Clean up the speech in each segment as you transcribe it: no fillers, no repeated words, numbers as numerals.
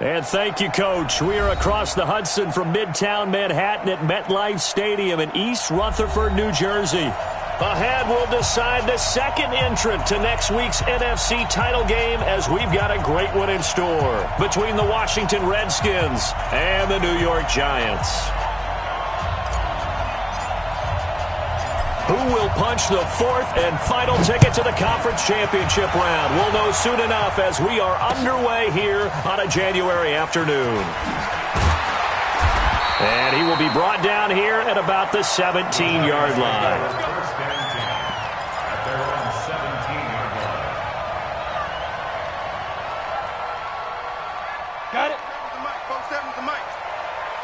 And thank you, Coach. We are across the Hudson from Midtown Manhattan at MetLife Stadium in East Rutherford, New Jersey. Ahead, we'll decide the second entrant to next week's NFC title game as we've got a great one in store between the Washington Redskins and the New York Giants. Who will punch the fourth and final ticket to the conference championship round? We'll know soon enough as we are underway here on a January afternoon. And he will be brought down here at about the 17-yard line. Got it.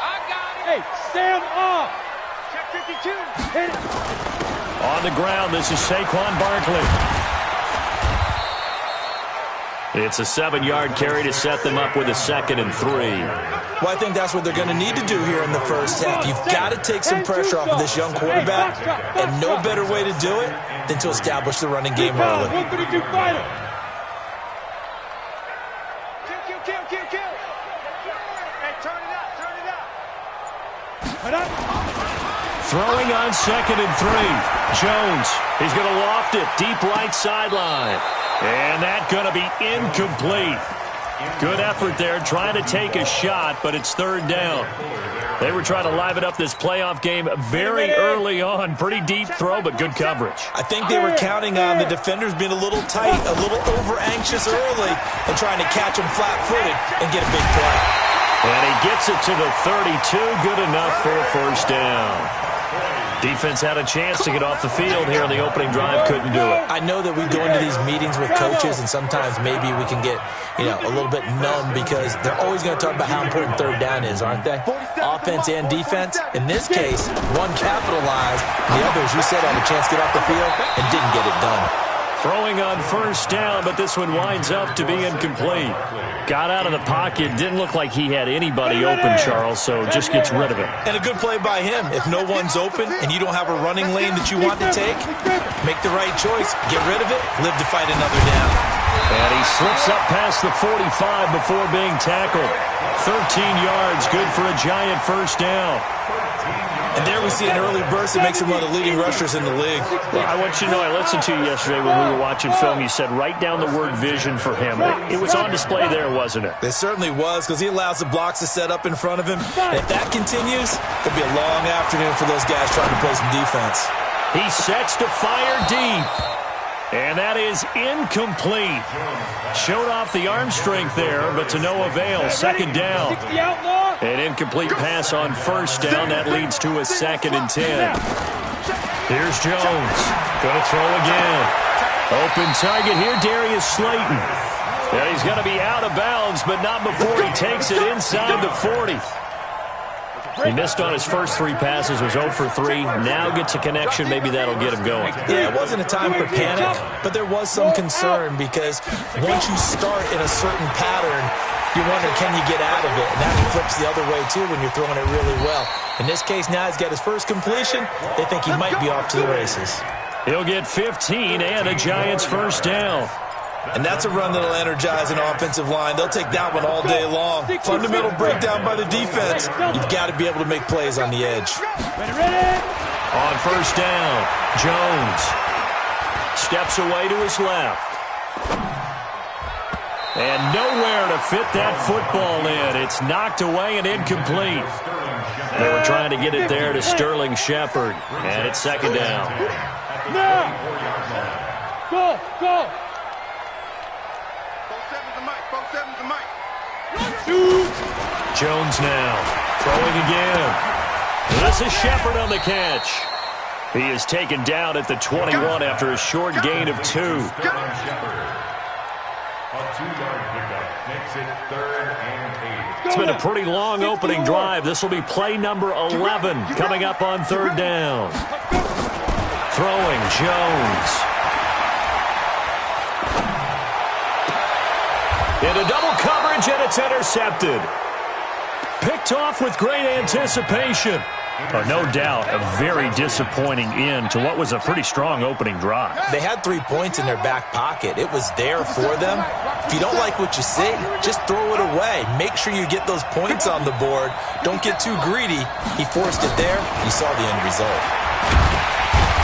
I got it. Hey, stand up. Check 52. Hit it. On the ground, this is Saquon Barkley. It's a 7-yard carry to set them up with a 2nd and 3. Well, I think that's what they're going to need to do here in the first half. You've got to take some pressure off of this young quarterback, and no better way to do it than to establish the running game early. Throwing on 2nd and 3. Jones, he's going to loft it deep right sideline. And that's going to be incomplete. Good effort there trying to take a shot, but it's 3rd down. They were trying to liven up this playoff game very early on. Pretty deep throw, but good coverage. I think they were counting on the defenders being a little tight, a little over-anxious early, and trying to catch them flat-footed and get a big play. And he gets it to the 32. Good enough for a 1st down. Defense had a chance to get off the field here in the opening drive. Couldn't do it. I know that we go into these meetings with coaches, and sometimes maybe we can get, a little bit numb because they're always going to talk about how important 3rd down is, aren't they? Offense and defense. In this case, one capitalized, the other, as you said, had a chance to get off the field and didn't get it done. Throwing on 1st down, but this one winds up to be incomplete. Got out of the pocket. Didn't look like he had anybody open, Charles, so just gets rid of it. And a good play by him. If no one's open and you don't have a running lane that you want to take, make the right choice. Get rid of it. Live to fight another down. And he slips up past the 45 before being tackled. 13 yards, good for a Giant 1st down. And there we see an early burst that makes him one of the leading rushers in the league. Well, I want you to know, I listened to you yesterday when we were watching film. You said write down the word vision for him. It was on display there, wasn't it? It certainly was, because he allows the blocks to set up in front of him. And if that continues, it'll be a long afternoon for those guys trying to play some defense. He sets to fire deep. And that is incomplete. Showed off the arm strength there, but to no avail. 2nd down. An incomplete pass on 1st down. That leads to a 2nd and 10. Here's Jones. Going to throw again. Open target here, Darius Slayton. And he's going to be out of bounds, but not before he takes it inside the 40. He missed on his first 3 passes, was 0 for 3. Now gets a connection. Maybe that'll get him going. Yeah, it wasn't a time for panic, but there was some concern because once you start in a certain pattern, you wonder, can you get out of it? And now he flips the other way, too, when you're throwing it really well. In this case, now he's got his first completion. They think he might be off to the races. He'll get 15 and a Giants 1st down. And that's a run that'll energize an offensive line. They'll take that one all day long. Fundamental breakdown by the defense. You've got to be able to make plays on the edge. On 1st down, Jones steps away to his left. And nowhere to fit that football in. It's knocked away and incomplete. They were trying to get it there to Sterling Shepard. And it's 2nd down. Go! Jones now throwing again. This is Shepard on the catch. He is taken down at the 21 after a short gain of 2. A 2-yard pickup makes it 3rd and 8. It's been a pretty long opening drive. This will be play number 11 coming up on 3rd down. Throwing Jones. Into double coverage, and it's intercepted. Picked off with great anticipation. No doubt, a very disappointing end to what was a pretty strong opening drive. They had 3 points in their back pocket. It was there for them. If you don't like what you see, just throw it away. Make sure you get those points on the board. Don't get too greedy. He forced it there. You saw the end result.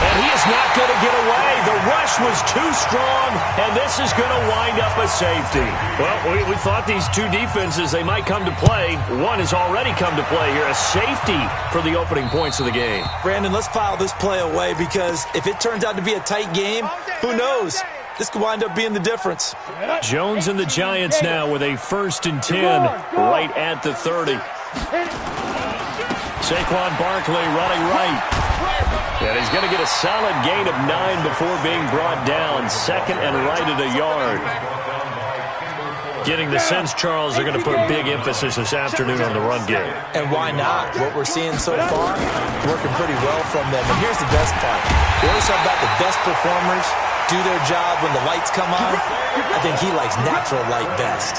And he is not going to get away. The rush was too strong, and this is going to wind up a safety. Well, we thought these two defenses, they might come to play. One has already come to play here, a safety for the opening points of the game. Brandon, let's file this play away because if it turns out to be a tight game, who knows? This could wind up being the difference. Jones and the Giants now with a 1st and 10 right at the 30. Saquon Barkley running right. And he's going to get a solid gain of 9 before being brought down. 2nd and right at a yard. Getting the sense, Charles, they're going to put big emphasis this afternoon on the run game. And why not? What we're seeing so far, working pretty well from them. And here's the best part. We always talk about the best performers do their job when the lights come on. I think he likes natural light best.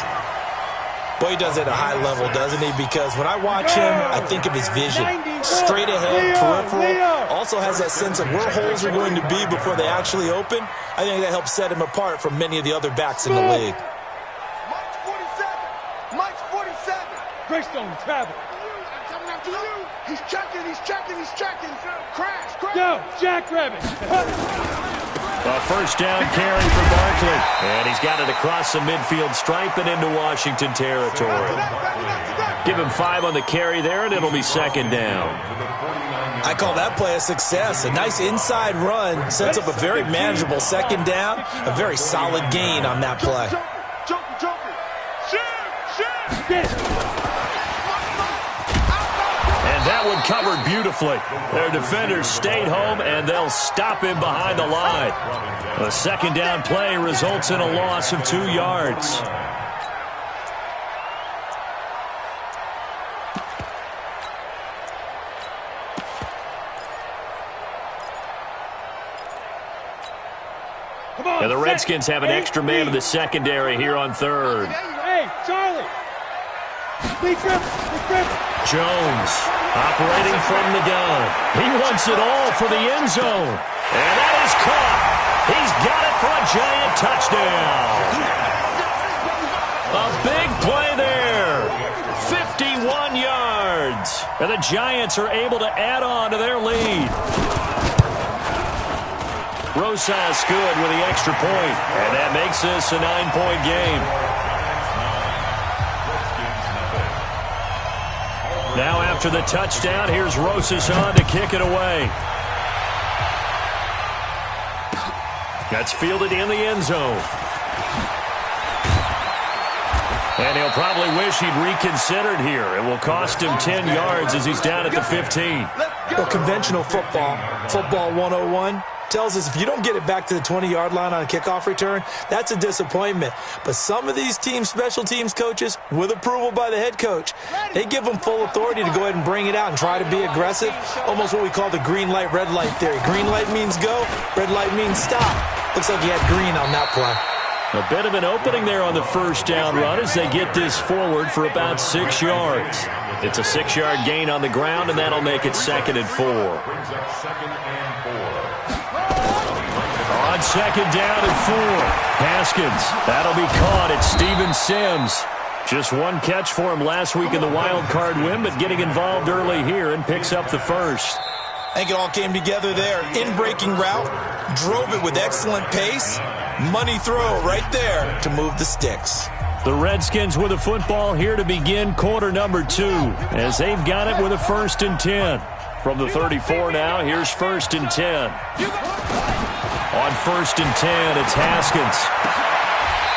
Boy, he does it at a high level, doesn't he? Because when I watch him, I think of his vision. Straight ahead, peripheral. Also has that sense of where holes are going to be before they actually open. I think that helps set him apart from many of the other backs in the league. Mike's 47. Greystone, travel. Coming after you. He's checking. Crash. Go, Jackrabbit. A 1st down carry for Barkley. And he's got it across the midfield stripe and into Washington territory. Give him 5 on the carry there, and it'll be 2nd down. I call that play a success. A nice inside run sets up a very manageable 2nd down. A very solid gain on that play. And that one covered beautifully. Their defenders stayed home, and they'll stop him behind the line. A 2nd down play results in a loss of 2 yards. And the Redskins have an extra man in the secondary here on 3rd. Hey, Charlie. Jones operating from the gun. He wants it all for the end zone. And that is caught. He's got it for a giant touchdown. A big play there. 51 yards. And the Giants are able to add on to their lead. Rosas good with the extra point. And that makes this a 9-point game. Now after the touchdown, here's Rosas on to kick it away. That's fielded in the end zone. And he'll probably wish he'd reconsidered here. It will cost him 10 yards as he's down at the 15. Well, conventional football 101, tells us if you don't get it back to the 20-yard line on a kickoff return, that's a disappointment. But some of these team special teams coaches, with approval by the head coach, they give them full authority to go ahead and bring it out and try to be aggressive. Almost what we call the green light, red light theory. Green light means go, red light means stop. Looks like he had green on that play. A bit of an opening there on the 1st down run as they get this forward for about 6 yards. It's a 6-yard gain on the ground, and that'll make it 2nd and 4. On 2nd down and 4. Haskins. That'll be caught. It's Steven Sims. Just one catch for him last week in the wild card win, but getting involved early here and picks up the 1st. I think it all came together there. In-breaking route, drove it with excellent pace. Money throw right there to move the sticks. The Redskins with a football here to begin quarter number 2 as they've got it with a 1st and 10. From the 34 now, here's 1st and 10. On 1st and 10, it's Haskins.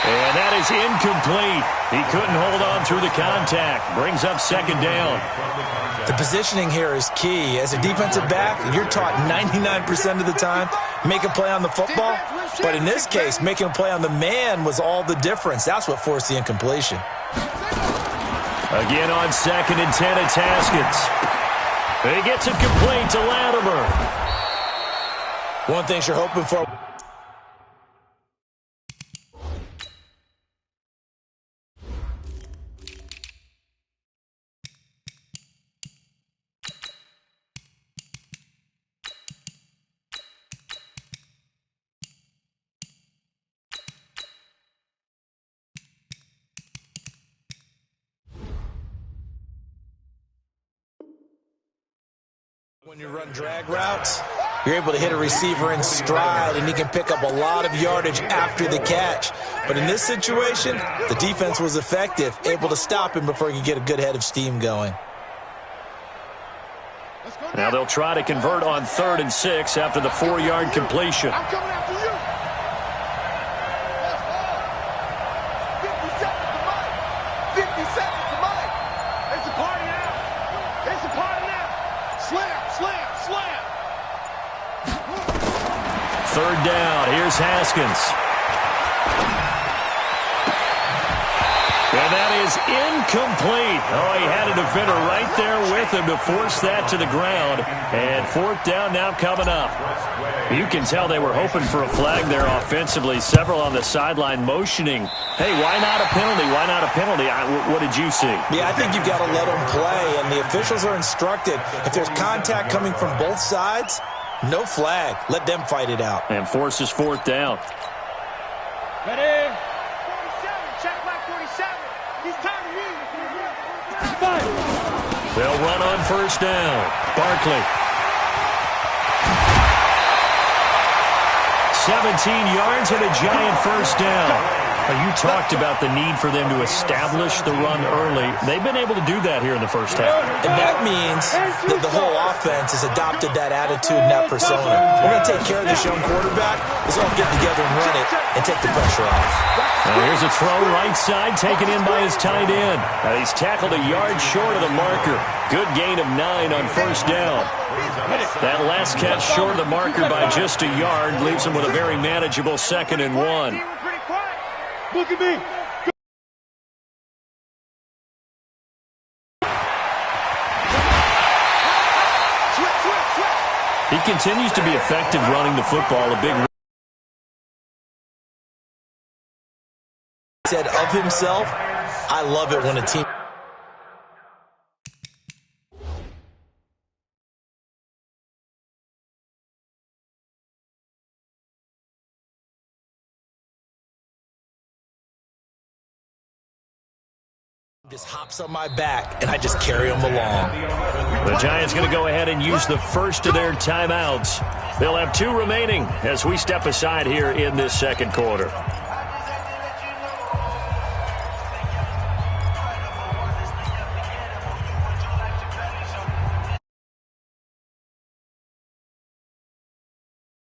And that is incomplete. He couldn't hold on through the contact. Brings up 2nd down. The positioning here is key. As a defensive back, you're taught 99% of the time, make a play on the football. But in this case, making a play on the man was all the difference. That's what forced the incompletion. Again on 2nd and 10, it's Haskins. He gets it complete to Latimer. One thing you're hoping for. When you run drag routes, you're able to hit a receiver in stride, and he can pick up a lot of yardage after the catch. But in this situation, the defense was effective, able to stop him before he could get a good head of steam going. Now they'll try to convert on 3rd and 6 after the 4-yard completion. I'm coming after you. 50 seconds to Mike. 50 seconds to Mike. It's a party now. It's a party now. Slam, slam, slam. 3rd down. Here's Haskins. And that is incomplete. Oh, he had a defender right there with him to force that to the ground. And 4th down now coming up. You can tell they were hoping for a flag there offensively. Several on the sideline motioning, hey, why not a penalty? Why not a penalty? What did you see? Yeah, I think you've got to let them play. And the officials are instructed, if there's contact coming from both sides, no flag. Let them fight it out. And forces 4th down. Ready? 47. Check back 47. He's time to use it. They'll run on 1st down. Barkley. 17 yards and a giant 1st down. You talked about the need for them to establish the run early. They've been able to do that here in the first half. And that means that the whole offense has adopted that attitude and that persona. We're going to take care of this young quarterback. Let's all get together and run it and take the pressure off. Now here's a throw right side, taken in by his tight end. Now he's tackled a yard short of the marker. Good gain of 9 on 1st down. That last catch short of the marker by just a yard leaves him with a very manageable 2nd and 1. Look at me. He continues to be effective running the football. A big said of himself, I love it when a team just hops on my back and I just carry them along. The Giants going to go ahead and use the first of their timeouts. They'll have 2 remaining as we step aside here in this 2nd quarter.